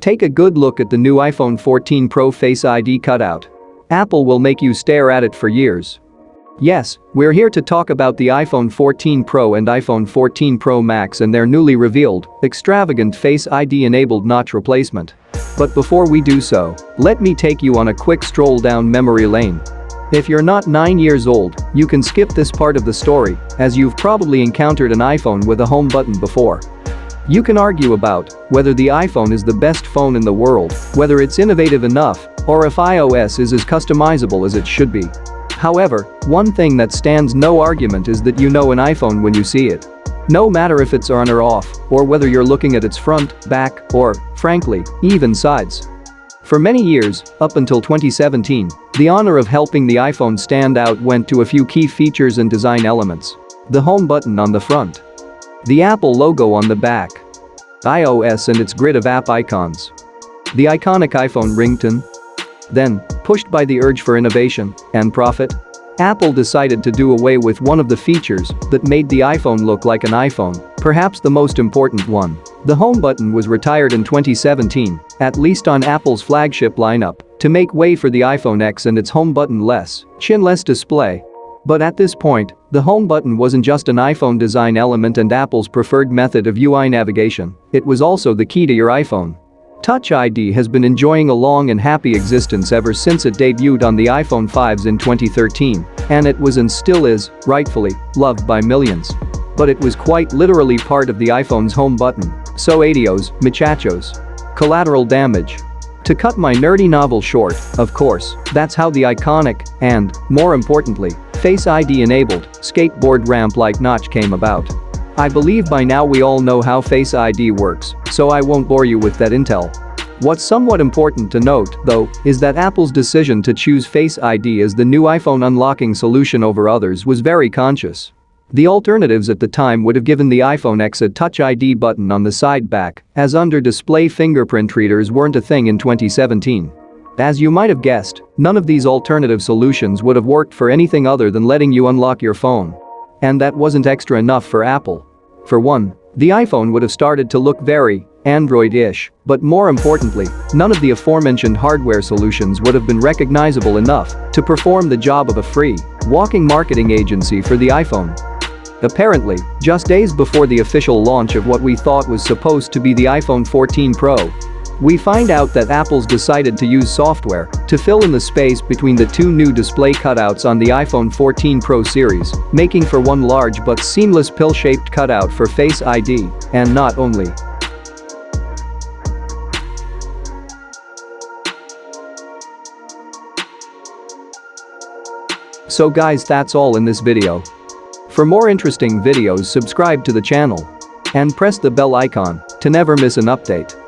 Take a good look at the new iPhone 14 Pro Face ID cutout. Apple will make you stare at it for years. Yes, we're here to talk about the iPhone 14 Pro and iPhone 14 Pro Max and their newly revealed, extravagant Face ID-enabled notch replacement. But before we do so, let me take you on a quick stroll down memory lane. If you're not 9 years old, you can skip this part of the story, as you've probably encountered an iPhone with a home button before. You can argue about whether the iPhone is the best phone in the world, whether it's innovative enough, or if iOS is as customizable as it should be. However, one thing that stands no argument is that you know an iPhone when you see it. No matter if it's on or off, or whether you're looking at its front, back, or, frankly, even sides. For many years, up until 2017, the honor of helping the iPhone stand out went to a few key features and design elements. The home button on the front. The Apple logo on the back. iOS and its grid of app icons. The iconic iPhone ringtone. Then, pushed by the urge for innovation and profit, Apple decided to do away with one of the features that made the iPhone look like an iPhone, perhaps the most important one. The home button was retired in 2017, at least on Apple's flagship lineup, to make way for the iPhone X and its home button-less, chin-less display. But at this point, the home button wasn't just an iPhone design element and Apple's preferred method of UI navigation, it was also the key to your iPhone. Touch ID has been enjoying a long and happy existence ever since it debuted on the iPhone 5s in 2013, and it was and still is, rightfully, loved by millions. But it was quite literally part of the iPhone's home button. So adios, muchachos. Collateral damage. To cut my nerdy novel short, of course, that's how the iconic and, more importantly, Face ID-enabled, skateboard ramp-like notch came about. I believe by now we all know how Face ID works, so I won't bore you with that intel. What's somewhat important to note, though, is that Apple's decision to choose Face ID as the new iPhone unlocking solution over others was very conscious. The alternatives at the time would have given the iPhone X a Touch ID button on the side back, as under-display fingerprint readers weren't a thing in 2017. As you might have guessed, none of these alternative solutions would have worked for anything other than letting you unlock your phone. And that wasn't extra enough for Apple. For one, the iPhone would have started to look very Android-ish, but more importantly, none of the aforementioned hardware solutions would have been recognizable enough to perform the job of a free, walking marketing agency for the iPhone. Apparently, just days before the official launch of what we thought was supposed to be the iPhone 14 Pro, we find out that Apple's decided to use software to fill in the space between the two new display cutouts on the iPhone 14 Pro series, making for one large but seamless pill-shaped cutout for Face ID, and not only. So guys, that's all in this video. For more interesting videos, subscribe to the channel and press the bell icon to never miss an update.